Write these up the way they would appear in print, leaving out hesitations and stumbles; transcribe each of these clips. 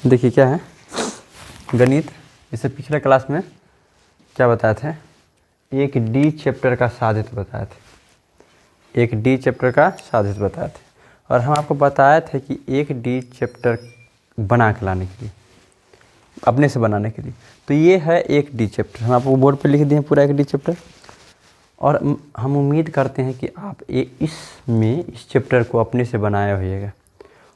देखिए क्या है गणित। इससे पिछले क्लास में क्या बताए थे, एक डी चैप्टर का साधित बताए थे, एक डी चैप्टर का साधित बताए थे। और हम आपको बताए थे कि एक डी चैप्टर बना के लाने के लिए, अपने से बनाने के लिए, तो ये है एक डी चैप्टर। हम आपको बोर्ड पे लिख दिए पूरा एक डी चैप्टर। और हम उम्मीद करते हैं कि आप इस चैप्टर को अपने से बनाया होइएगा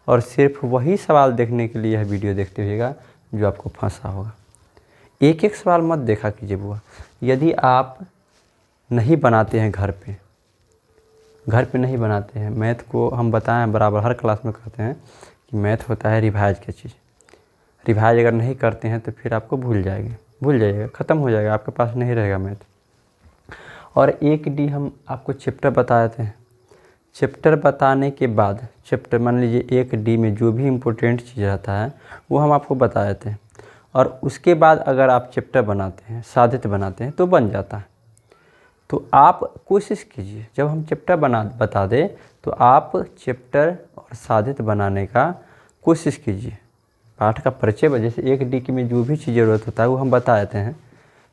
और सिर्फ वही सवाल देखने के लिए यह वीडियो देखते होइएगा जो आपको फंसा होगा। एक एक सवाल मत देखा कीजिए बुआ। यदि आप नहीं बनाते हैं घर पे नहीं बनाते हैं, मैथ को हम बताएं बराबर हर क्लास में कहते हैं कि मैथ होता है रिवाइज की चीज़। रिवाइज अगर नहीं करते हैं तो फिर आपको भूल जाइएगा, ख़त्म हो जाएगा, आपके पास नहीं रहेगा मैथ। और एक डी हम आपको चैप्टर बताए थे। चैप्टर बताने के बाद, चैप्टर मान लीजिए एक डी में जो भी इम्पोर्टेंट चीज़ रहता है वो हम आपको बताए थे। और उसके बाद अगर आप चैप्टर बनाते हैं, साधित बनाते हैं तो बन जाता है। तो आप कोशिश कीजिए, जब हम चैप्टर बता दें तो आप चैप्टर और साधित बनाने का कोशिश कीजिए। पाठ का परिचय जैसे एक डी की में जो भी चीज़ ज़रूरत होता है वो हम बता देते हैं,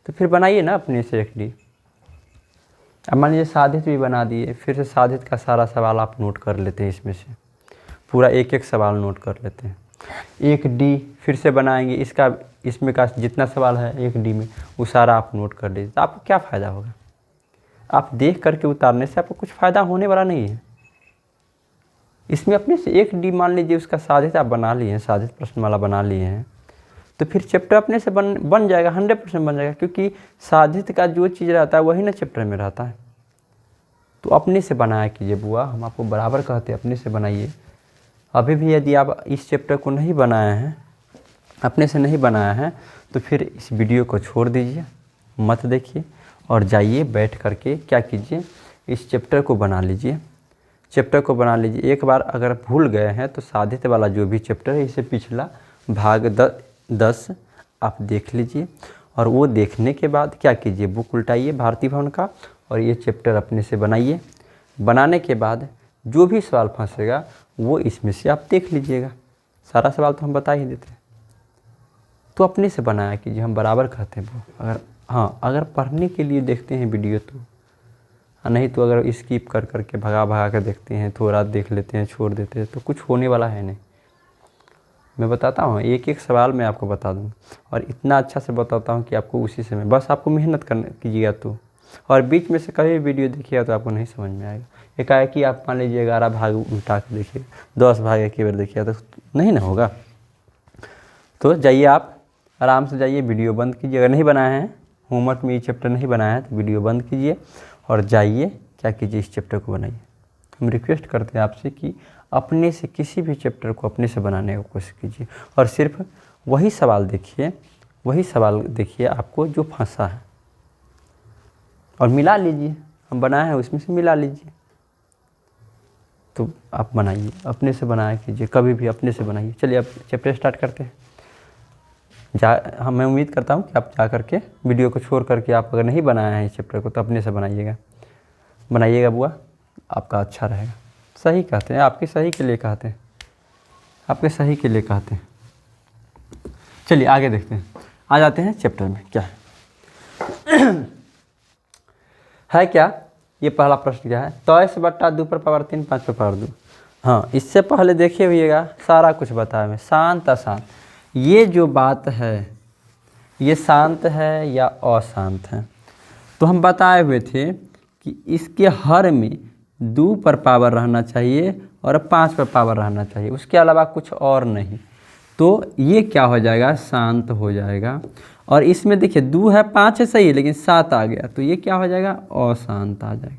तो फिर बनाइए ना अपने से एक डी। अब मान लीजिए साधित भी बना दिए, फिर से साधित का सारा सवाल आप नोट कर लेते हैं, इसमें से पूरा एक एक सवाल नोट कर लेते हैं। एक डी फिर से बनाएंगे, इसमें का जितना सवाल है एक डी में वो सारा आप नोट कर लीजिए। तो आपको क्या फ़ायदा होगा? आप देख करके उतारने से आपको कुछ फ़ायदा होने वाला नहीं है। इसमें अपने से एक डी मान लीजिए उसका साधित आप बना लिए हैं, साधित प्रश्नमाला बना लिए हैं, तो फिर चैप्टर अपने से बन जाएगा, 100% बन जाएगा। क्योंकि साधित का जो चीज़ रहता है वही ना चैप्टर में रहता है। तो अपने से बनाया कीजिए बुआ, हम आपको बराबर कहते हैं अपने से बनाइए। अभी भी यदि आप इस चैप्टर को नहीं बनाए हैं, अपने से नहीं बनाया है, तो फिर इस वीडियो को छोड़ दीजिए, मत देखिए और जाइए बैठ करके क्या कीजिए, इस चैप्टर को बना लीजिए। चैप्टर को बना लीजिए। एक बार अगर भूल गए हैं तो साधित वाला जो भी चैप्टर है, इसे पिछला भाग 10 आप देख लीजिए। और वो देखने के बाद क्या कीजिए, बुक उल्टाइए भारती भवन का और ये चैप्टर अपने से बनाइए। बनाने के बाद जो भी सवाल फंसेगा वो इसमें से आप देख लीजिएगा। सारा सवाल तो हम बता ही देते हैं। तो अपने से बनाया कीजिए, हम बराबर कहते हैं वो। अगर पढ़ने के लिए देखते हैं वीडियो तो, नहीं तो अगर स्किप कर करके भगा कर देखते हैं, थोड़ा देख लेते हैं, छोड़ देते हैं, तो कुछ होने वाला है नहीं। मैं बताता हूँ, एक एक सवाल मैं आपको बता दूँ और इतना अच्छा से बताता हूँ कि आपको उसी से बस आपको मेहनत कीजिएगा तो। और बीच में से कभी वीडियो देखिएगा तो आपको नहीं समझ में आएगा। एकाएक आप मान लीजिए 11 भाग उल्टा के देखिए, 10 भाग एक ही बार देखिएगा तो नहीं ना होगा। तो जाइए आप आराम से जाइए, वीडियो बंद कीजिए। अगर नहीं बनाए हैं, होमवर्क में ये चैप्टर नहीं बनाया है तो वीडियो बंद कीजिए और जाइए क्या कीजिए, इस चैप्टर को बनाइए। हम रिक्वेस्ट करते हैं आपसे कि अपने से किसी भी चैप्टर को अपने से बनाने की कोशिश कीजिए और सिर्फ वही सवाल देखिए आपको जो फंसा है और मिला लीजिए। हम बनाए हैं उसमें से मिला लीजिए। तो आप बनाइए, अपने से बनाया कीजिए, कभी भी अपने से बनाइए। चलिए अब चैप्टर स्टार्ट करते हैं। मैं उम्मीद करता हूँ कि आप जा करके वीडियो को छोड़ करके, आप अगर नहीं बनाए हैं इस चैप्टर को तो अपने से बनाइएगा बुआ, आपका अच्छा रहेगा। सही कहते हैं, आपके सही के लिए कहते हैं, आपके सही के लिए कहते हैं। चलिए आगे देखते हैं, आ जाते हैं चैप्टर में। क्या है क्या ये पहला प्रश्न क्या है, 23/2 पर पावर 3 5 पर पावर 2। हाँ, इससे पहले देखे हुइएगा सारा कुछ बताया मैं, शांत अशांत। ये जो बात है ये शांत है या अशांत है, तो हम बताए हुए थे कि इसके हर में 2 पर पावर रहना चाहिए और 5 पर पावर रहना चाहिए, उसके अलावा कुछ और नहीं। तो ये क्या हो जाएगा, शांत हो जाएगा। और इसमें देखिए 2 है 5 है सही है, लेकिन 7 आ गया तो ये क्या हो जाएगा, अशांत आ जाएगा।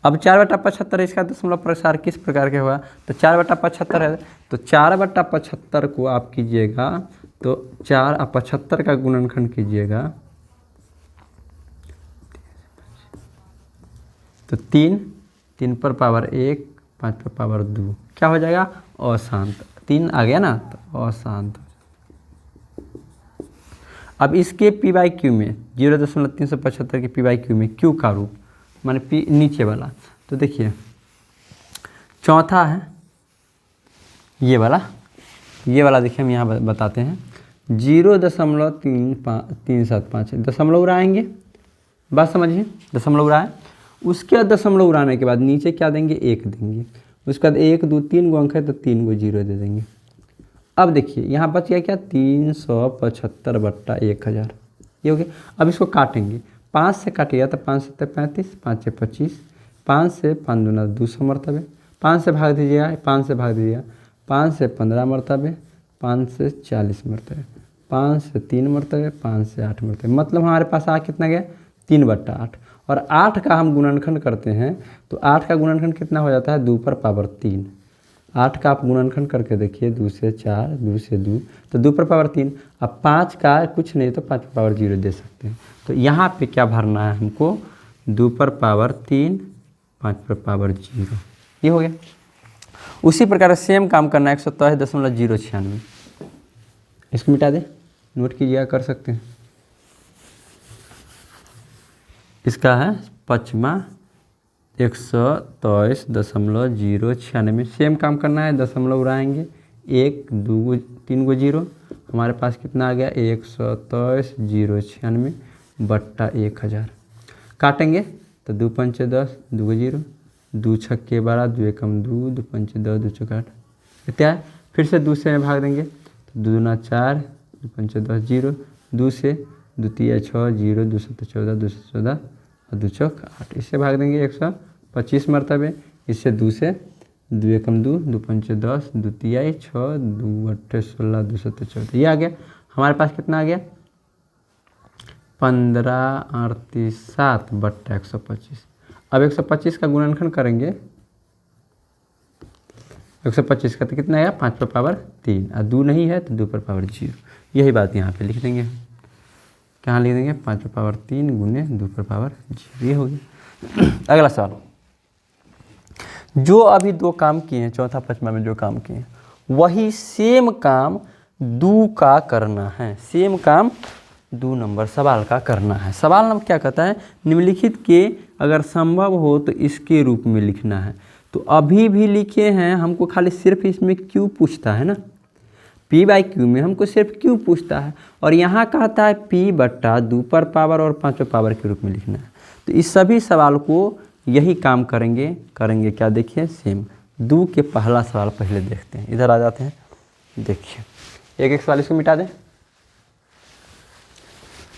अब 4/75 इसका दशमलव प्रसार किस प्रकार के हुआ, तो 4/75 है तो 4/75 को आप कीजिएगा तो 4 और 75 का गुणनखंड कीजिएगा तो 3 पर पावर 1 5 पर पावर 2 क्या हो जाएगा, अशांत। 3 आ गया ना तो अशांत। अब इसके p/q में 0.375 के p/q में q का रूप माने p नीचे वाला, तो देखिए चौथा है ये वाला ये वाला देखिए हम यहाँ बताते हैं 0.375 दशमलव उड़ाएंगे, बात समझिए, दशमलव उड़ाएं। उसके बाद दशमलव उड़ाने के बाद नीचे क्या देंगे, 1 देंगे। उसके बाद 1 2 3 गो अंक है तो 3 गो 0 दे देंगे। अब देखिए यहाँ बच गया क्या, 375/1000, ये हो गया। अब इसको काटेंगे, 5 से काटिएगा तो 5 7 35, 5 6 25, 5 से 5 दूना 200 मरतबे, 5 से भाग दीजिएगा, 5 से भाग दीजिएगा, 5 से 15 मरतबे, 5 से 40 मरतबे, 5 से 3 मरतबे, 5 से 8 मरतबे। मतलब हमारे पास आ कितना गया, 3/8। और 8 का हम गुणनखंड करते हैं तो 8 का गुणनखंड कितना हो जाता है, 2 पर पावर 3। 8 का आप गुणनखंड करके देखिए, 2 से 4, 2 से 2 तो 2 पर पावर 3। अब 5 का कुछ नहीं तो 5 पर पावर 0 दे सकते हैं। तो यहाँ पे क्या भरना है हमको, 2 पर पावर 3, 5 पर पावर 0, ये हो गया। उसी प्रकार सेम काम करना है 127.096, इसको मिटा दे, नोट कीजिएगा, कर सकते हैं। इसका है पचमा 127.096, सेम काम करना है, दशमलव उड़ाएंगे, 1 2 3 गो 0, हमारे पास कितना आ गया 127.096/1000। काटेंगे तो 2 पंचे 10, 2 गो 0, 2 छक्के 12, 2 एकम 2, 2 पंचे 10, 2 चौका 8, इतना है। फिर से 2 से भाग देंगे तो 2 दूना 4, 2 पंचे 10 0, 2 से 2 तिया 6 0, 2 सत्ते 14, 2 से 14 और 2 चौक 8, इससे भाग देंगे 125 मरतबे। इससे 2 से 2 एकम 2, 2 पंचे 10, 2 तिया 6, 2 अट्ठे 16, 2 सत्ते 14, ये आ गया। हमारे पास कितना आ गया 15/7/125। अब 125 का गुणनखंड करेंगे, 125 का तो कितना आया, 5 पर पावर 3, और 2 नहीं है तो 2 पर पावर 0। यही बात यहाँ पे लिख देंगे, कहाँ लिख देंगे, 5 पर पावर 3 गुने 2 पर पावर 0, ये हो गया। अगला सवाल, जो अभी 2 काम किए हैं, चौथा पचमा में जो काम किए हैं वही सेम काम 2 का करना है, सेम काम 2 नंबर सवाल का करना है। सवाल नंबर क्या कहता है, निम्नलिखित के अगर संभव हो तो इसके रूप में लिखना है। तो अभी भी लिखे हैं, हमको खाली सिर्फ इसमें क्यों पूछता है ना, P/Q में हमको सिर्फ क्यों पूछता है, और यहाँ कहता है P/2 पर पावर और 5 पर पावर के रूप में लिखना है। तो इस सभी सवाल को यही काम करेंगे क्या, देखिए सेम। 2 के पहला सवाल पहले देखते हैं, इधर आ जाते हैं, देखिए एक एक सवाल इसको मिटा दें।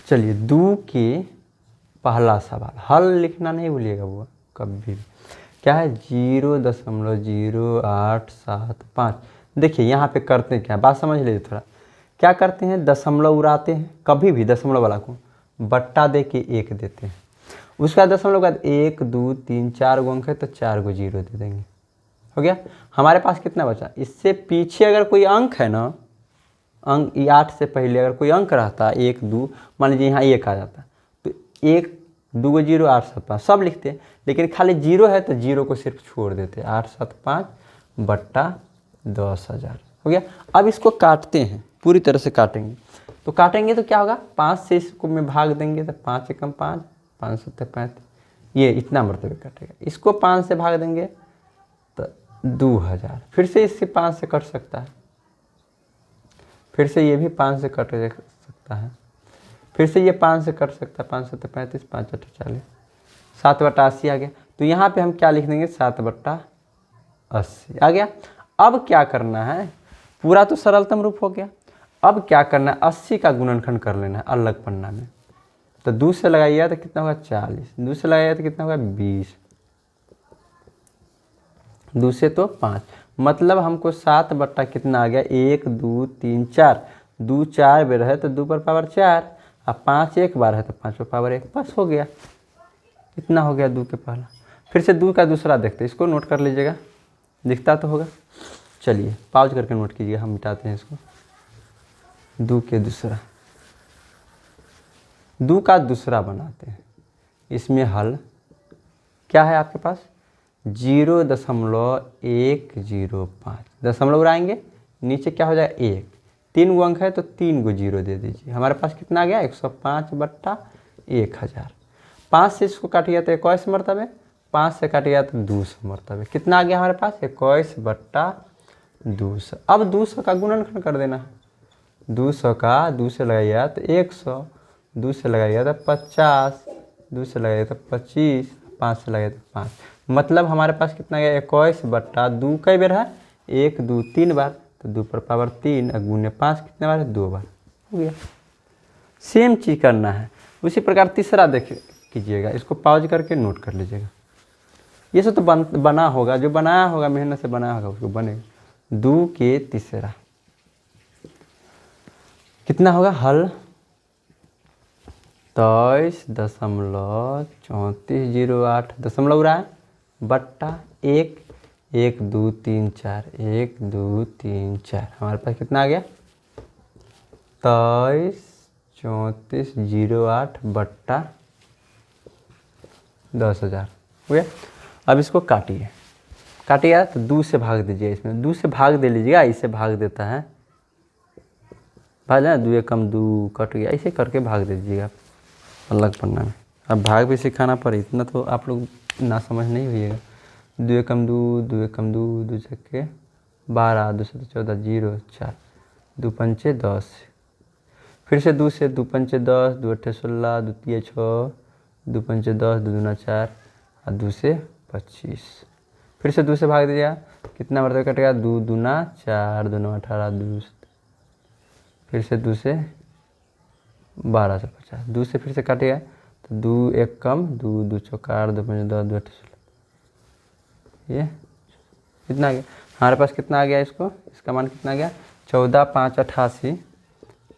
चलिए 2 के पहला सवाल, हल लिखना नहीं भूलिएगा वो कभी भी, क्या है 0.0875। देखिए यहाँ पे करते हैं क्या, बात समझ लीजिए थोड़ा। क्या करते हैं, दशमलव उड़ाते हैं, कभी भी दशमलव वाला को बट्टा दे के 1 देते हैं। उसके बाद दशमलव के बाद 1 2 3 4 गो अंक है तो 4 गो 0 दे देंगे, हो गया। हमारे पास कितना बचा, इससे पीछे अगर कोई अंक है ना, अंक 8 से पहले अगर कोई अंक रहता 1 2, मान लीजिए यहाँ 1 आ जाता तो 1 2 गो 0 8 7 5 सब लिखते हैं, लेकिन खाली 0 है तो 0 को सिर्फ छोड़ देते, 875/10,000 हो गया। अब इसको काटते हैं, पूरी तरह से काटेंगे। तो काटेंगे तो क्या होगा, 5 से इसको में भाग देंगे तो 5 एकम 5, 5 सत्ते 35, ये इतना मरतबे कटेगा। इसको 5 से भाग देंगे तो 2000, फिर से इससे 5 से कट सकता है, फिर से ये भी 5 से कट सकता है, फिर से ये 5 से कट सकता है, 5 सत्ते 35, 5 अट्ठे 40, 7/80 आ गया। तो यहाँ पे हम क्या लिख देंगे, 7/80 आ गया। अब क्या करना है, पूरा तो सरलतम रूप हो गया। अब क्या करना है, 80 का गुणनखंड कर लेना है अलग पन्ना में। तो 2 से लगाइएगा तो कितना होगा 40, 2 से लगाइएगा तो कितना होगा 20, 2 से तो 5, मतलब हमको 7 बट्टा कितना आ गया 1 2 3 4, 2 4 बेर है तो 2 पर पावर 4, अब 5 एक बार है तो 5 पर पावर 1, बस हो गया। इतना हो गया 2 के पहला। फिर से 2 का दूसरा देखते हैं, इसको नोट कर लीजिएगा, दिखता तो होगा। चलिए पाउज करके नोट कीजिएगा, हम मिटाते हैं इसको। 2 के दूसरा, 2 का दूसरा बनाते हैं। इसमें हल क्या है आपके पास, 0.105, दशमलव उड़ाएंगे, नीचे क्या हो जाए 1, 3 गो अंक है तो 3 गो 0 दे दीजिए। हमारे पास कितना आ गया 105/1000। 5 से इसको काटिए तो 21 मरतबे, 5 से काटिए तो 200 मरतबे, कितना आ गया हमारे पास 21/200। 200। अब 200 का गुणनखंड कर देना। 200 का 2 से लगाइएगा तो 100, 2 से लगाइएगा तो 50, 2 से लगाइएगा तो 25, 5 से लगाइएगा तो 5। मतलब हमारे पास कितना गया 21/2 कई बार है 1 2 3 बार, तो 2 पर पावर 3 गुने 5 कितने बार है 2 बार, हो गया। सेम चीज़ करना है। उसी प्रकार तीसरा देख कीजिएगा, इसको पॉज करके नोट कर लीजिएगा। ये सब तो बना होगा, जो बनाया होगा मेहनत से बनाया होगा उसको बनेगा। 2 के तीसरा कितना होगा हल 23.3408 दशमलव रहा है बट्टा 1 1 2 3 4 1 2 3 4 हमारे पास कितना आ गया 23.3408 बट्टा 10,000 हो गया। अब इसको काटिए, काटिए तो 2 से भाग दीजिए, इसमें 2 से भाग दे लीजिएगा, इससे भाग देता है भाग ना 2 कम 2 कट गया, ऐसे करके भाग दे दीजिएगा अलग पन्ना में। अब भाग भी सिखाना पड़े, इतना तो आप लोग ना समझ नहीं होइएगा। 2 कम 2 2 कम 2 2 छक्के 12 2 7 14 0 4 2 पंचे 10, फिर से 2 से 2 पंचे 10 2 अट्ठे 16 2 तिये 6 2 पंचे 10 2 दूना 4 और 2 से 25, फिर से 2 से भाग दीजिएगा, कितना मरतबा कटेगा 2 दूना 4 2 18 2, फिर से 2 से 1250, 2 से फिर से काटिएगा तो 2 1 कम 2 2 चौका 8 2 5 10 2 8 16, ये कितना आ गया हमारे पास कितना आ गया, इसको इसका मान कितना आ गया 14 5 88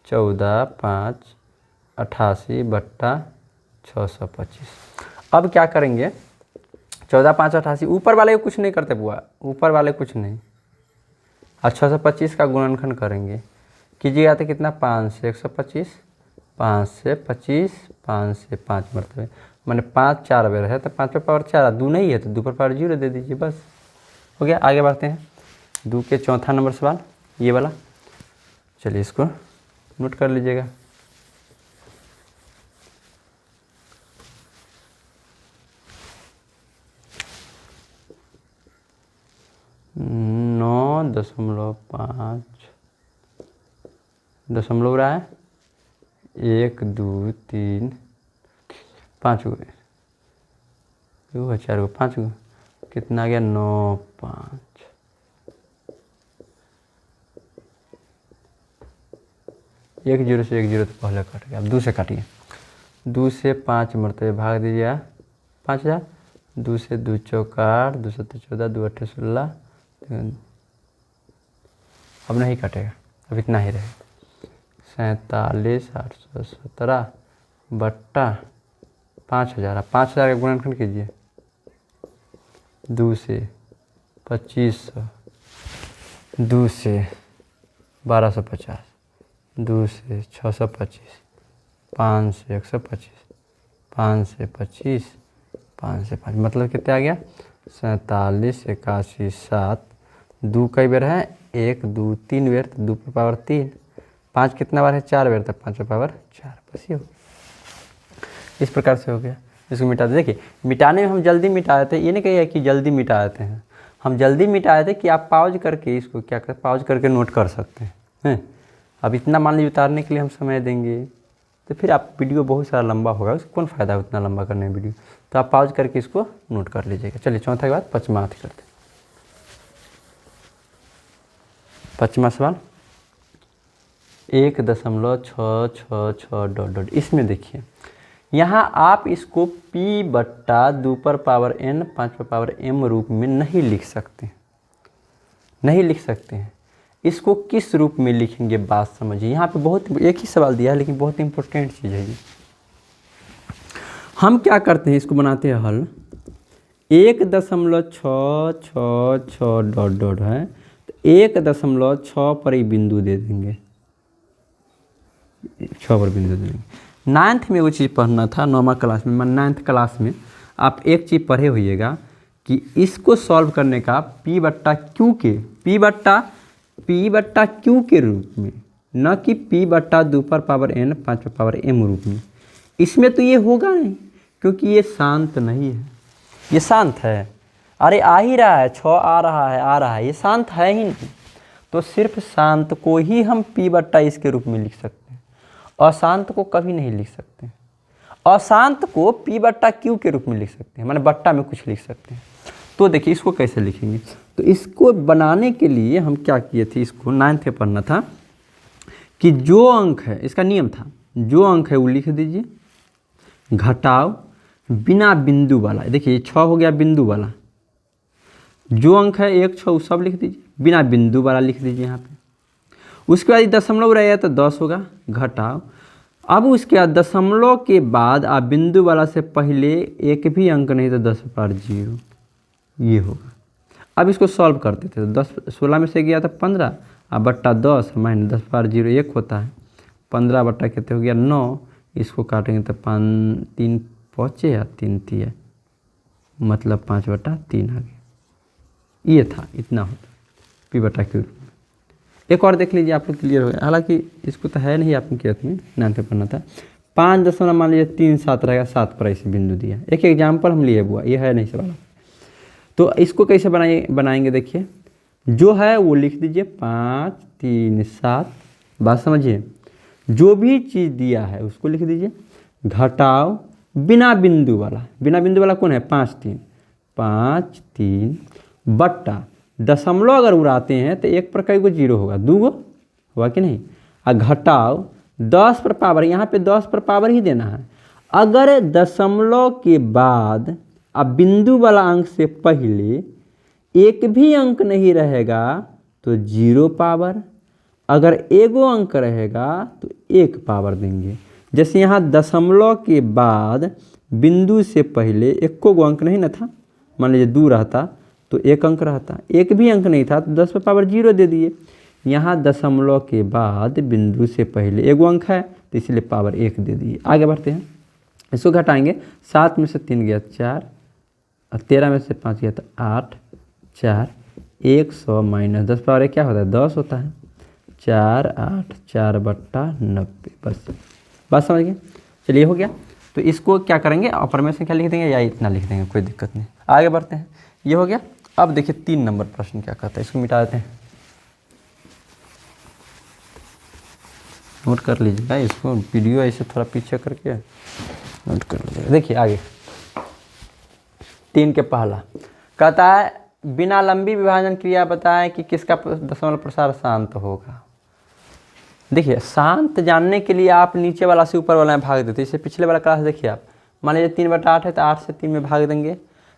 14 5 88 बट्टा 625। अब क्या करेंगे 14 5 88 ऊपर वाले को कुछ नहीं करते बुआ, ऊपर वाले कुछ नहीं, और 625 का गुणनखंड करेंगे कीजिएगा तो कितना 5 से 125 5 से 25 5 से 5 मरतबे मैंने 5 4 बेर है तो 5 पे पावर 4 2 नहीं है तो 2 पर पावर 0 दे दीजिए, बस हो गया। आगे बढ़ते हैं 2 के चौथा नंबर सवाल ये वाला, चलिए इसको नोट कर लीजिएगा। नौ दशमलव 5 दशमलव रहा है 1 2 3 5 गो 4 गो 5 गो कितना आ गया 9 5 1 0 से 1 0 तो पहले कट गया। अब 2 से काटिए, 2 से 5 मरतबे भाग दीजिए 5000, 2 से 2 चौका 8 2 7 14 2 8 16, अब नहीं कटेगा, अब इतना ही रहेगा 47 817 बट्टा 5000, 5000 का गुणनखंड कीजिए 2 से 2500 2 से 1250 2 से 625 5 से 125 5 से 25 5 से 5 मतलब कितना आ गया 47 81 7 2 कई बेर है 1 2 3 बेर तो 2 पर पावर 3 5 कितना बार है 4 बेर तक 5 पर पावर 4, बस ये हो इस प्रकार से हो गया। इसको मिटा दे, देखिए मिटाने में हम जल्दी मिटा देते हैं, ये नहीं कहिए कि जल्दी मिटा देते हैं, हम जल्दी मिटा देते कि आप पाउज करके इसको क्या कर पाउज करके नोट कर सकते हैं। अब इतना मान लीजिए उतारने के लिए हम समय देंगे तो फिर आप वीडियो बहुत सारा लंबा होगा, उसको कौन फ़ायदा है उतना लंबा करने में वीडियो, तो आप पाउज करके इसको नोट कर लीजिएगा। चलिए चौथा के बाद पचमा करते हैं। पचमा सवाल 1.666 ... इसमें देखिए यहाँ आप इसको P बट्टा 2 पर पावर n 5 पर पावर m रूप में नहीं लिख सकते, नहीं लिख सकते हैं। इसको किस रूप में लिखेंगे बात समझिए। यहाँ पे बहुत एक ही सवाल दिया है लेकिन बहुत इंपॉर्टेंट चीज़ है ये। हम क्या करते हैं इसको बनाते हैं हल 1.666 ... है तो 1.6 पर एक बिंदु दे देंगे, 6 पर बिंदु दे देंगे। 9th में वो चीज़ पढ़ना था, 9वीं क्लास में, 9th क्लास में आप एक चीज़ पढ़े होइएगा कि इसको सॉल्व करने का P बट्टा Q के P बट्टा Q के रूप में, न कि P बट्टा 2 पर पावर n 5 पर पावर m रूप में। इसमें तो ये होगा नहीं क्योंकि ये शांत नहीं है, ये शांत है, अरे आ ही रहा है 6 आ रहा है ये शांत है ही नहीं, तो सिर्फ शांत को ही हम p बट्टा इस के रूप में लिख सकते हैं, अशांत को कभी नहीं लिख सकते। अशांत को p बट्टा q के रूप में लिख सकते हैं, माने बट्टा में कुछ लिख सकते हैं। तो देखिए इसको कैसे लिखेंगे, तो इसको बनाने के लिए हम क्या किए थे, इसको 9th में पढ़ना था कि जो अंक है, इसका नियम था, जो अंक है वो लिख दीजिए, घटाव बिना बिंदु वाला। देखिए 6 हो गया बिंदु वाला, जो अंक है 1 6 सब लिख दीजिए, बिना बिंदु वाला लिख दीजिए यहाँ पे। उसके बाद दशमलव रहेगा तो 10 होगा, घटाव। अब उसके बाद दशमलव के बाद आप बिंदु वाला से पहले एक भी अंक नहीं तो 10 पर 0, ये होगा। अब इसको सॉल्व करते थे तो 10 16 में से गया था 15 अब बट्टा 10 माइनस 10 पर 0 1 होता है, 15 बट्टा कितने हो गया 9, इसको काटेंगे तो 5 3 5 या 3 3 मतलब 5 बट्टा 3 आ गया। ये था, इतना होता p बट्टा q। एक और देख लीजिए आप लोग क्लियर हो गया, हालांकि इसको तो है नहीं आपने किया में 9th में पढ़ना था। 5 दशमलव मान लीजिए 3 7 रहेगा, 7 पर ऐसे बिंदु दिया। एक एग्जाम्पल हम लिए हुआ, ये है नहीं सवाल। तो इसको कैसे बनाएंगे देखिए, जो है वो लिख दीजिए 5 3 7, बात समझिए। जो भी चीज़ दिया है उसको लिख दीजिए, घटाव बिना बिंदु वाला, बिना बिंदु वाला कौन है 5 3 बट्टा दशमलव अगर उड़ाते हैं तो 1 पर कई गो 0 होगा, 2 गो हुआ कि नहीं, और घटाव 10 पर पावर, यहाँ पे 10 पर पावर ही देना है। अगर दशमलव के बाद अब बिंदु वाला अंक से पहले एक भी अंक नहीं रहेगा तो 0 पावर, अगर एगो अंक रहेगा तो 1 पावर देंगे। जैसे यहाँ दशमलव के बाद बिंदु से पहले एको गो अंक नहीं ना था, मान लीजिए 2 रहता तो 1 अंक रहता, एक भी अंक नहीं था तो 10 पर पावर 0 दे दिए। यहाँ दशमलव के बाद बिंदु से पहले एगो अंक है तो इसलिए पावर 1 दे दिए। आगे बढ़ते हैं, इसको घटाएंगे, 7 में से 3 गया 4 और 13 में से 5 गया तो 8 4 100 माइनस 10 पावर क्या होता है 10 होता है, 4 8 4 बट्टा 90, बस बात समझ गए। चलिए हो गया। तो इसको क्या करेंगे, अपर में संख्या लिख देंगे या इतना लिख देंगे, कोई दिक्कत नहीं। आगे बढ़ते हैं, ये हो गया। अब देखिए 3 नंबर प्रश्न क्या कहता है, इसको मिटा देते हैं, नोट कर लीजिएगा इसको, वीडियो ऐसे थोड़ा पीछे करके नोट कर लीजिएगा। देखिए आगे 3 के पहला कहता है बिना लंबी विभाजन क्रिया बताएं कि किसका दशमलव प्रसार शांत होगा। देखिए शांत जानने के लिए आप नीचे वाला से ऊपर वाला में भाग देते, इसे पिछले वाला क्लास देखिए आप, मान लीजिए 3 बटा 8 है तो 8 से 3 में भाग देंगे,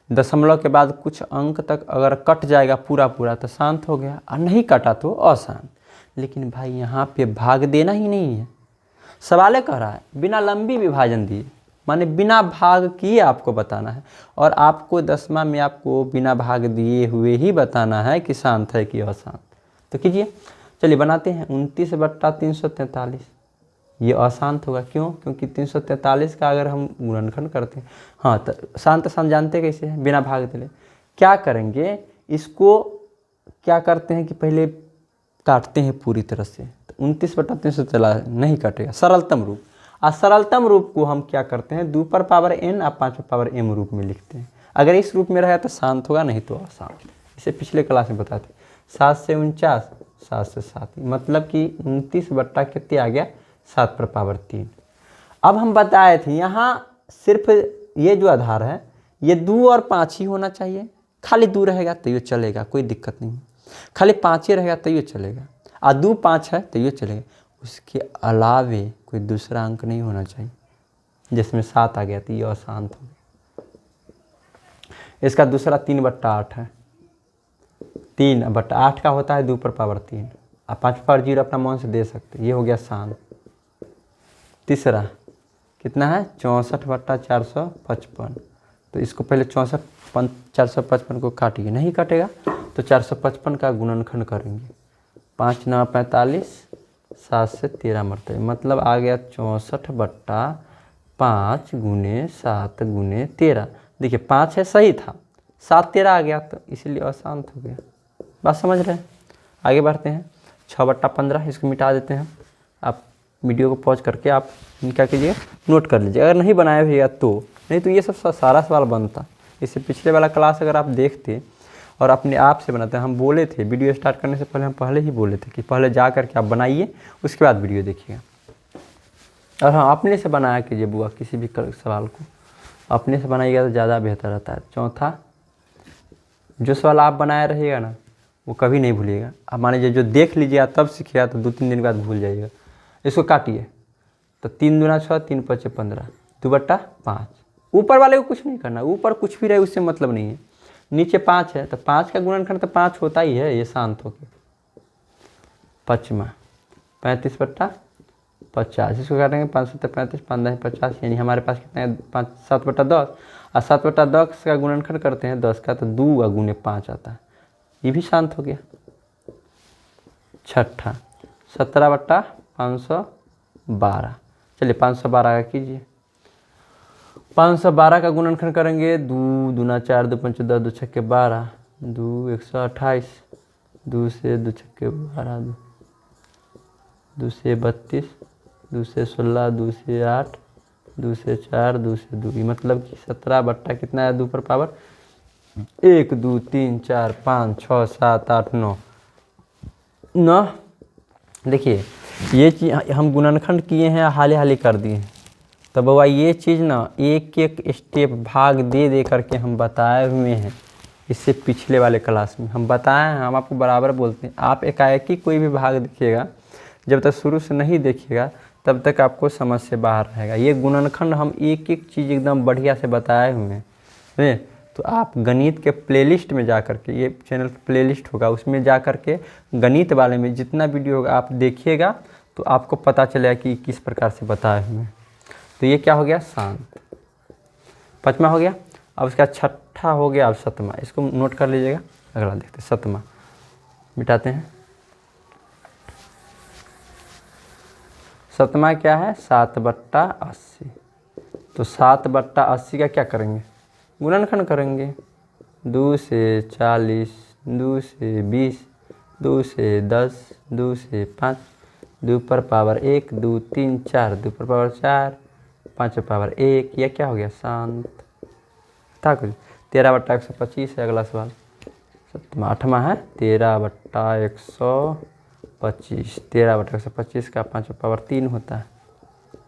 दशमलव के बाद कुछ अंक तक अगर कट जाएगा पूरा पूरा तो शांत हो गया, और नहीं कटा तो अशांत। लेकिन भाई यहाँ पे भाग देना ही नहीं है, सवाल कह रहा है बिना लंबी विभाजन दिए, माने बिना भाग किए आपको बताना है, और आपको 10वां में आपको बिना भाग दिए हुए ही बताना है कि शांत है कि अशांत। तो कीजिए, चलिए बनाते हैं। 29 बट्टा 343 ये अशांत होगा, क्यों? क्योंकि 343 का अगर हम गुणनखंड करते हैं, हाँ तो शांत शांत जानते कैसे हैं, बिना भाग दिले। क्या करेंगे, इसको क्या करते हैं कि पहले काटते हैं पूरी तरह से, तो 29 बट्टा 343 नहीं कटेगा, सरलतम रूप। और सरलतम रूप को हम क्या करते हैं, 2 पर पावर n और 5 पर पावर m रूप में लिखते हैं। अगर इस रूप में रहा तो शांत होगा, नहीं तो अशांत। इसे पिछले क्लास में बताते। 7 से 49, 7 से 7, मतलब कि 29 बट्टा कितने आ गया 7 पर पावर 3। अब हम बताए थे यहाँ सिर्फ ये जो आधार है ये 2 और 5 ही होना चाहिए, खाली 2 रहेगा तो ये चलेगा, कोई दिक्कत नहीं। खाली 5 ही रहेगा तो ये चलेगा, और 2 5 है तो ये चलेगा। उसके अलावे कोई दूसरा अंक नहीं होना चाहिए, जिसमें 7 आ गया तो ये अशांत हो गया। इसका दूसरा 3 बट्टा 8 है, 3 बट्टा 8 का होता है 2 पर पावर 3, और 5 पर 0 अपना मन से दे सकते, ये हो गया शांत। तीसरा कितना है 64 बट्टा 455, तो इसको पहले 64 455 को काटिए, नहीं कटेगा तो 455 का गुणनखंड करेंगे, 5 9 45, 7 से 13 मरते, मतलब आ गया 64 बट्टा 5 गुने 7 गुने 13। देखिए 5 है सही था, 7 13 आ गया तो इसलिए अशांत हो गया। बात समझ रहे हैं? आगे बढ़ते हैं। 6 बट्टा 15 इसको मिटा देते हैं। आप वीडियो को पॉज करके आप क्या कीजिए, नोट कर लीजिए, अगर नहीं बनाया भैया तो, नहीं तो ये सब सारा सवाल बनता। इससे पिछले वाला क्लास अगर आप देखते और अपने आप से बनाते हैं। हम बोले थे वीडियो स्टार्ट करने से पहले, हम पहले ही बोले थे कि पहले जा कर के आप बनाइए, उसके बाद वीडियो देखिएगा। और हाँ, अपने से बनाया कीजिए बुआ, किसी भी सवाल को अपने से बनाइएगा तो ज़्यादा बेहतर रहता है। चौथा, जो सवाल आप बनाए रहिएगा ना वो कभी नहीं भूलिएगा। अब मान लीजिए जो देख लीजिएगा तब सीखिएगा तो 2-3 दिन के बाद भूल जाइएगा। इसको काटिए तो 3 दूना 6, 3 5 15, 2/5। ऊपर वाले को कुछ नहीं करना, ऊपर कुछ भी रहे उससे मतलब नहीं है। नीचे 5 है तो 5 का गुणनखंड तो 5 होता ही है, ये शांत होकर। 5वां 35/50, इसको काटेंगे 5 7 35, 5 10 50, यानी हमारे पास कितना है 5 7/10। और 7/10 का गुणनखंड करते हैं 10 का तो 2 गुने 5 आता है, ये भी शांत हो गया। छठा 17/512, चलिए 512 का कीजिए। 512 का गुणनखंड करेंगे 2 दूना 4, 2 5 10, 2 छक्के 12, 2 128, 2 से 2 छक्के 12, 2 से 32, 2 से 16, 2 से 8, 2 से 4, 2 से 2, ये मतलब कि 17 बट्टा कितना है 2 पर पावर 1 2 3 4 5 6 7 8 9 9। देखिए ये चीज़ हम गुणनखंड किए हैं, हाल ही कर दिए हैं। तो बउआ ये चीज़ ना एक एक स्टेप भाग दे दे करके हम बताए हुए हैं। इससे पिछले वाले क्लास में हम बताए हैं, हम आपको बराबर बोलते हैं। आप एकाएक ही कोई भी भाग देखिएगा, जब तक शुरू से नहीं देखिएगा तब तक आपको समझ से बाहर रहेगा। ये गुणनखंड हम एक एक चीज़ एकदम बढ़िया से बताए हुए हैं। तो आप गणित के प्लेलिस्ट में जा कर के, ये चैनल प्लेलिस्ट होगा, उसमें जा कर के गणित वाले में जितना वीडियो होगा आप देखिएगा तो आपको पता चलेगा कि किस प्रकार से बताए हुए हैं। तो ये क्या हो गया शांत, 5वां हो गया। अब उसका 6ठा हो गया, अब 7वां, इसको नोट कर लीजिएगा। अगला देखते हैं 7वां, मिटाते हैं। 7वां क्या है 7/80। तो 7/80 का क्या करेंगे गुणनखंड करेंगे। 2 से 40, 2 से 20, 2 से 10, 2 से 5, 2 पर पावर 1, 2 3 4, 2 पर पावर 4, 5 पर पावर 1, यह क्या हो गया शांत था कुछ। 13/125 है अगला सवाल। 8वां है 13/125, 13/125 का 5 पर पावर 3 होता है,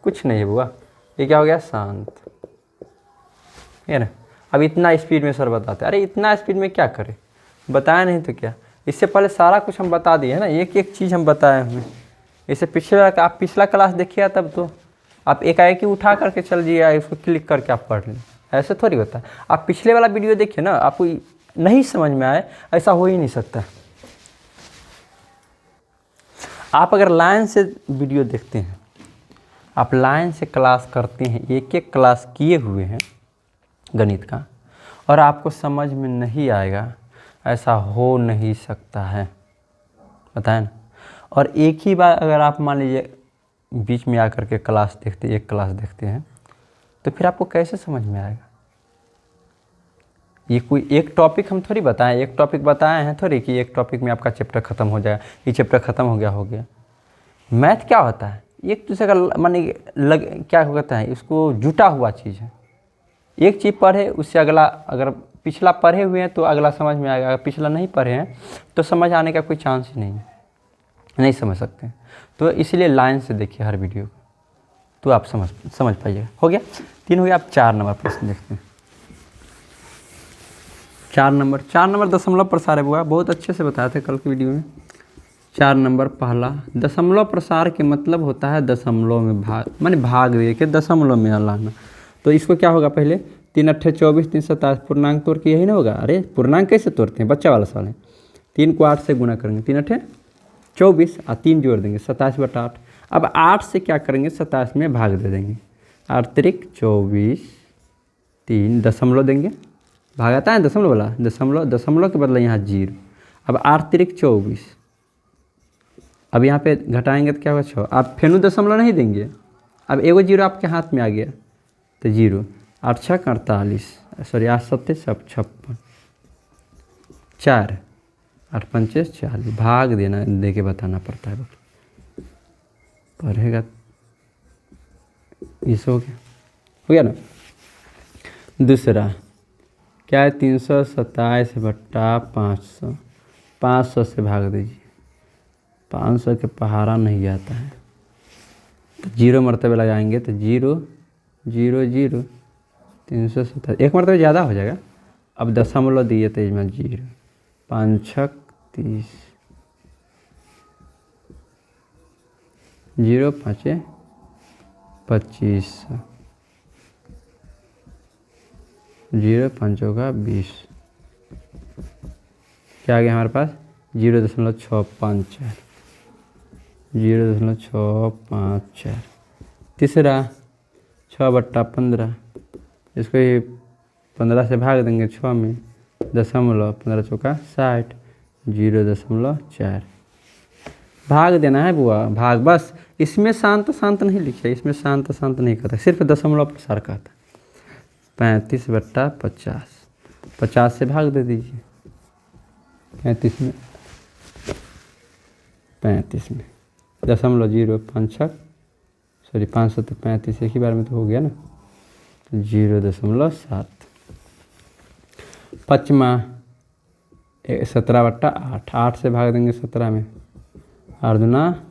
कुछ नहीं है बुआ, ये क्या हो गया शांत, है ना। अब इतना स्पीड में सर बताते हैं, अरे इतना स्पीड में क्या करें, बताया नहीं तो क्या। इससे पहले सारा कुछ हम बता दिए है ना, एक एक चीज़ हम बताए हुए। इससे आप पिछला क्लास देखिएगा तब तो आप एकाएक ही उठा करके चल जाइएगा, इसको क्लिक करके आप पढ़ लें, ऐसे थोड़ी होता है। आप पिछले वाला वीडियो देखिए ना, आपको नहीं समझ में आए ऐसा हो ही नहीं सकता। आप अगर लाइन से वीडियो देखते हैं, आप लाइन से क्लास करते हैं, एक एक क्लास किए हुए हैं गणित का, और आपको समझ में नहीं आएगा, ऐसा हो नहीं सकता है, बताए ना। और एक ही बार अगर आप मान लीजिए बीच में आकर के क्लास देखते, एक क्लास देखते हैं, तो फिर आपको कैसे समझ में आएगा। ये कोई एक टॉपिक हम थोड़ी बताएं, एक टॉपिक बताए हैं थोड़ी कि एक टॉपिक में आपका चैप्टर ख़त्म हो जाएगा, ये चैप्टर ख़त्म हो गया। मैथ क्या होता है, एक दूसरे का माने क्या होता है, इसको जुटा हुआ चीज़ है। एक चीज़ पढ़े उससे अगला, अगर पिछला पढ़े हुए हैं तो अगला समझ में आएगा, अगर पिछला नहीं पढ़े हैं तो समझ आने का कोई चांस ही नहीं समझ सकते। तो इसलिए लाइन से देखिए हर वीडियो को, तो आप समझ पाइएगा। हो गया 3 हो गया। आप 4 नंबर प्रश्न देखते हैं। 4 नंबर दशमलव प्रसार है बुआ, बहुत अच्छे से बताए थे कल की वीडियो में। 4 नंबर पहला, दशमलव प्रसार के मतलब होता है दशमलव में भाग, माने भाग दे के दशमलव में लाना। तो इसको क्या होगा, पहले 3 8 24, 3 27 पूर्णांक तोड़ के यही ना होगा। अरे पूर्णांक कैसे तोड़ते हैं, बच्चा वाला सवाल है। 3 को 8 से गुना करेंगे, 3 8 24 और 3 जोड़ देंगे 27/8। अब 8 से क्या करेंगे 27 में भाग दे देंगे, 8 त्रिक 24, 3 दशमलव देंगे, भाग आता है दशमलव वाला, दशमलव के बदले यहाँ 0। अब 8 त्रिक 24, अब यहाँ पे घटाएंगे तो क्या होगा 6। आप फेनू दशमलव नहीं देंगे, अब एगो 0 आपके हाथ में आ गया तो 0। 8 6 48, सॉरी 8 7 56, 4 8 5 40, भाग देना दे के बताना पड़ता है, पढ़ेगा। इस हो गया ना। दूसरा क्या है 327/500, 500 से भाग दीजिए, 500 के पहाड़ा नहीं आता है तो 0 मरतबे लगाएंगे तो 0 0 0 327, एक मरतबे ज़्यादा हो जाएगा। अब दशमलव दिए तो इसमें 0, 5 6 30, 0 5 25, 0 5 होगा 20, क्या आ गया हमारे पास 0.654, 0.654। तीसरा 6/15, इसको ये 15 से भाग देंगे 6 में, दशमलव 15 चौका 60, 0.4 भाग देना है बुआ, भाग बस। इसमें शांत शांत नहीं लिखिए, इसमें शांत शांत नहीं कहता, सिर्फ दशमलव प्रसार कहता। 35/50, 50 से भाग दे दीजिए, 35 में, 35 में दशमलव 0 5 6 सॉरी 500 तो 35 एक ही बार में तो हो गया ना, 0.7। पचमा 17/8, 8 से भाग देंगे 17 में, 8 दूना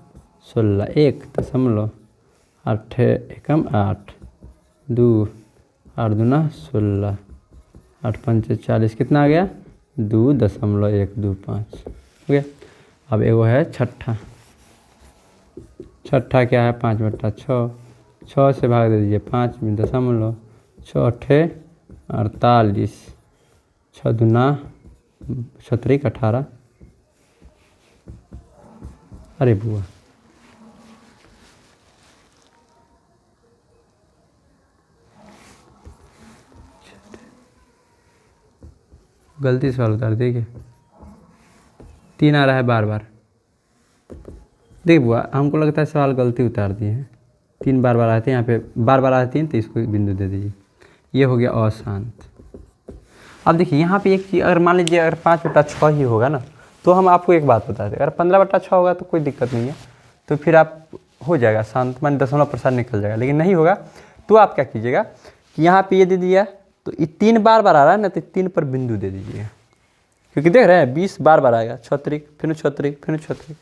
16, 1.8 एकम 8, 2 8 दूना 16, 8 5 40, कितना आ गया 2.125 हो गया। अब एगो है छठा, छठा क्या है 5/6, 6 से भाग दे दीजिए 5 में, दशमलव 6 8 48, 6 दूना 17 18, अरे बुआ गलती सवाल उतार देखिए, 3 आ रहा है बार बार। देख बुआ हमको लगता है सवाल गलती उतार दिए हैं, 3 बार बार आते हैं यहाँ पे, बार बार आते हैं तो इसको बिंदु दे दीजिए। ये हो गया अशांत। अब देखिए यहाँ पे एक चीज़, अगर मान लीजिए अगर 5/6 ही होगा ना तो हम आपको एक बात बता दें, अगर 15/6 होगा तो कोई दिक्कत नहीं है, तो फिर आप हो जाएगा शांत, मान दशमलव प्रसार निकल जाएगा। लेकिन नहीं होगा तो आप क्या कीजिएगा कि यहाँ पे ये दे दिया तो ये 3 बार बार आ रहा है ना, तो 3 पर बिंदु दे दीजिएगा, क्योंकि देख रहे हैं 20 बार बार आएगा, 36 फिर 36 फिर 36,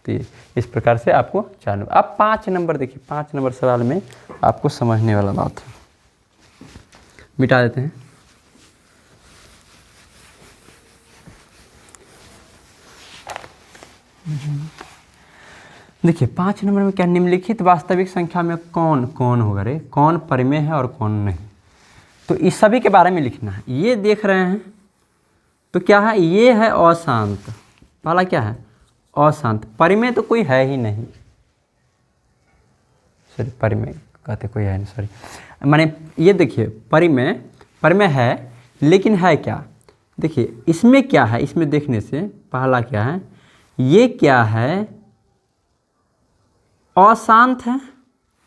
तो इस प्रकार से आपको 4 नंबर। अब 5 नंबर देखिए, 5 नंबर सवाल में आपको समझने वाला बात है, मिटा देते हैं। देखिए 5 नंबर में क्या, निम्नलिखित वास्तविक संख्या में कौन कौन होगा, रे कौन परिमेय है और कौन नहीं, तो इस सभी के बारे में लिखना है। ये देख रहे हैं तो क्या है, ये है अशांत, पहला क्या है अशांत, परिमेय तो कोई है ही नहीं, सॉरी परिमेय कहते कोई है नहीं, सॉरी माने ये देखिए परिमेय, परिमेय है लेकिन है क्या, देखिए इसमें क्या है, इसमें देखने से पहला क्या है, ये क्या है अशांत है।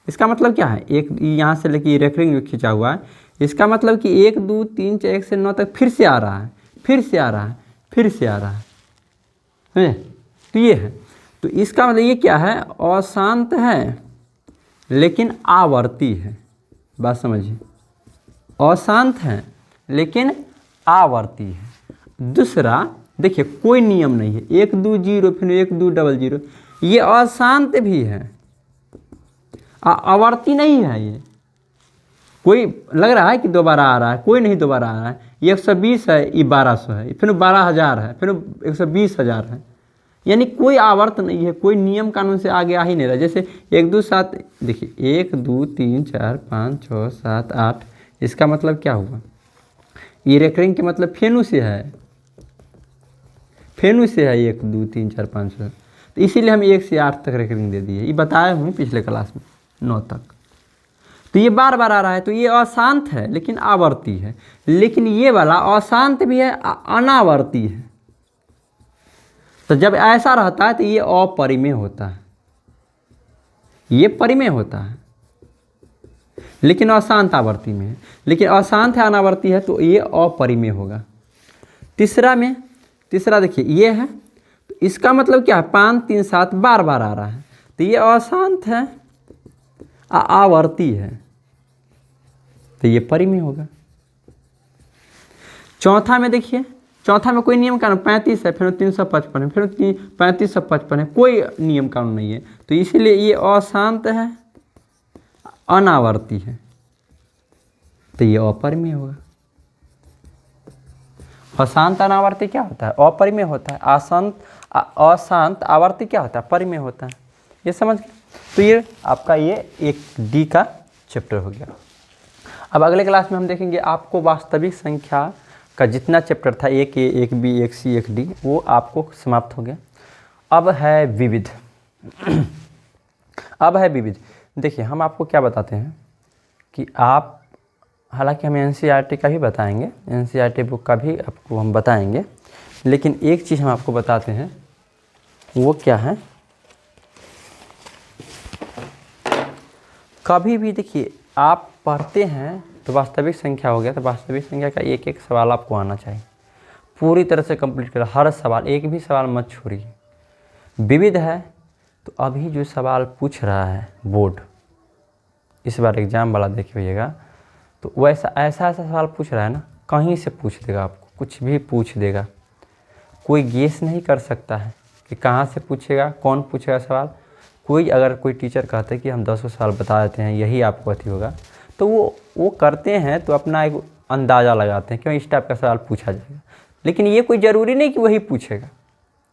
इसका मतलब क्या है, एक यहाँ से लेके रेफरिंग खिंचा हुआ है, इसका मतलब कि 1 2 3 4 1 से 9 तक फिर से आ रहा है, फिर से आ रहा है, फिर से आ रहा है, समझे, तो ये है, तो इसका मतलब ये क्या है अशांत है लेकिन आवर्ती है, बात समझिए, अशांत है लेकिन आवर्ती है। दूसरा देखिए कोई नियम नहीं है, 1 2 0 फिर 1 2 00, ये अशांत भी है, आवर्ती नहीं है, ये कोई लग रहा है कि दोबारा आ रहा है, कोई नहीं दोबारा आ रहा है, ये 120 है, ये 1200 है, फिर 12,000 है, फिर 120,000 है, यानी कोई आवर्त नहीं है, कोई नियम कानून से आगे आ ही नहीं रहा। जैसे 1 2 7 देखिए 1 2 3 4 5 6 7 8, इसका मतलब क्या हुआ, ये रेकरिंग के मतलब फेनू से है, फेनू से है 1 2 3 4 5 6, तो इसीलिए हम 1 से 8 तक रेकरिंग दे दिए, ये बताया हूँ पिछले क्लास में 9 तक। तो ये बार बार आ रहा है तो ये अशांत है लेकिन आवर्ती है, लेकिन ये वाला अशांत भी है अनावर्ती है, तो जब ऐसा रहता है तो ये अपरिमेय होता है, ये परिमेय होता है लेकिन अशांत आवर्ती में है, लेकिन अशांत है अनावर्ती है तो ये अपरिमेय होगा। तीसरा देखिए ये है, तो इसका मतलब क्या है 5 3 7 बार बार आ रहा है, तो ये अशांत है आवर्ती है, तो ये परिमेय होगा। चौथा में देखिए, चौथा में कोई नियम कानून 35 है, फिर 355 है, फिर 3555 है, कोई नियम कानून नहीं है। तो इसीलिए ये अशांत है, अनावर्ती है, तो ये अपरिमेय होगा। अशांत अनावर्ती क्या होता है? अपरिमेय होता है। अशांत आवर्ती क्या होता है? परिमेय होता है। ये समझ गए? तो ये आपका ये एक डी का चैप्टर हो गया। अब अगले क्लास में हम देखेंगे आपको वास्तविक संख्या का जितना चैप्टर था, एक ए, एक बी, एक सी, एक डी, वो आपको समाप्त हो गया। अब है विविध। अब है विविध। देखिए हम आपको क्या बताते हैं कि आप, हालांकि हम एनसीईआरटी का भी बताएंगे, एनसीईआरटी बुक का भी आपको हम बताएंगे, लेकिन एक चीज़ हम आपको बताते हैं, वो क्या है, कभी भी देखिए आप पढ़ते हैं तो वास्तविक संख्या हो गया, तो वास्तविक संख्या का एक एक सवाल आपको आना चाहिए, पूरी तरह से कंप्लीट करें, हर सवाल, एक भी सवाल मत छोड़िए। विविध है तो अभी जो सवाल पूछ रहा है बोर्ड, इस बार एग्ज़ाम वाला देखिएगा, तो वैसा ऐसा सवाल पूछ रहा है ना, कहीं से पूछ देगा, आपको कुछ भी पूछ देगा, कोई गेस नहीं कर सकता है कि कहाँ से पूछेगा, कौन पूछेगा सवाल। कोई अगर कोई टीचर कहते हैं कि हम 10 सवाल बता देते हैं, यही आपको अथी होगा, तो वो करते हैं तो अपना एक अंदाज़ा लगाते हैं क्यों इस टाइप का सवाल पूछा जाएगा, लेकिन ये कोई ज़रूरी नहीं कि वही पूछेगा।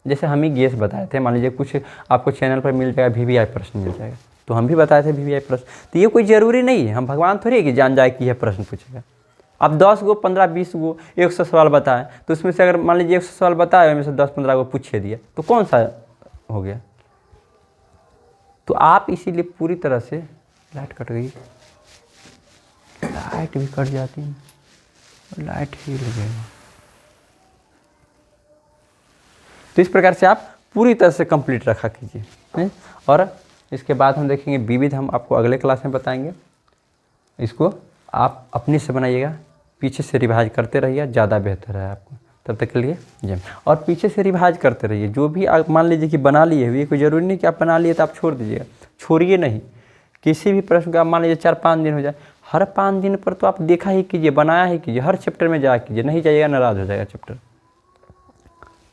जैसे हम ही गेस बताए थे, मान लीजिए कुछ आपको चैनल पर मिल जाएगा, VVI प्रश्न मिल जाएगा, तो हम भी बताए थे VVI प्रश्न, तो ये कोई ज़रूरी नहीं है, हम भगवान थोड़ी है कि जान जाए कि यह प्रश्न पूछेगा। अब 10 गो 15 20 गो 100 सवाल बताएं, तो उसमें से अगर मान लीजिए 100 सवाल बताए, उनमें से 10-15 गो पूछे दिया, तो कौन सा हो गया। तो आप इसीलिए पूरी तरह से, लाइट कट गई, लाइट भी कट जाती है, लाइट ही लगेगा। तो इस प्रकार से आप पूरी तरह से कंप्लीट रखा कीजिए। और इसके बाद हम देखेंगे विविध, हम आपको अगले क्लास में बताएंगे। इसको आप अपने से बनाइएगा, पीछे से रिवाइज करते रहिए, ज़्यादा बेहतर है आपको। तब तक के लिए जय। और पीछे से रिवाइज करते रहिए, जो भी आप मान लीजिए कि बना लिए हुए, कोई ज़रूरी नहीं कि आप बना लिए तो आप छोड़ दीजिएगा, छोड़िए नहीं। किसी भी प्रश्न का आप मान लीजिए 4-5 दिन हो जाए, हर 5 दिन पर तो आप देखा ही कीजिए, बनाया ही कीजिए, हर चैप्टर में जा कीजिए, नहीं जाइएगा नाराज़ हो जाएगा चैप्टर।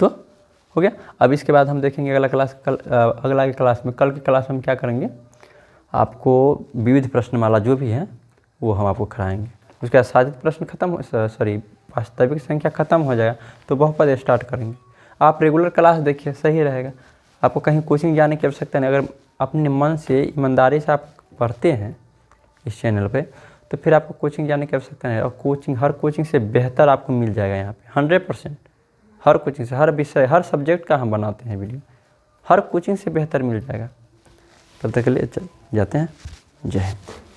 तो हो गया। अब इसके बाद हम देखेंगे अगला क्लास, अगला क्लास में, कल की क्लास में हम क्या करेंगे, आपको विविध प्रश्नमाला जो भी है वो हम आपको कराएंगे। उसके बाद साजिद प्रश्न खत्म हो, सॉरी वास्तविक संख्या खत्म हो जाएगा तो बहुपद स्टार्ट करेंगे। आप रेगुलर क्लास देखिए, सही रहेगा। आपको कहीं कोचिंग जाने की आवश्यकता नहीं, अगर अपने मन से ईमानदारी से आप पढ़ते हैं इस चैनल पे, तो फिर आपको कोचिंग जाने की आवश्यकता नहीं। और कोचिंग, हर कोचिंग से बेहतर आपको मिल जाएगा यहाँ पे 100%। हर कोचिंग से, हर विषय, हर सब्जेक्ट का हम बनाते हैं वीडियो, हर कोचिंग से बेहतर मिल जाएगा। तब तक के लिए चल जाते हैं। जय हिंद।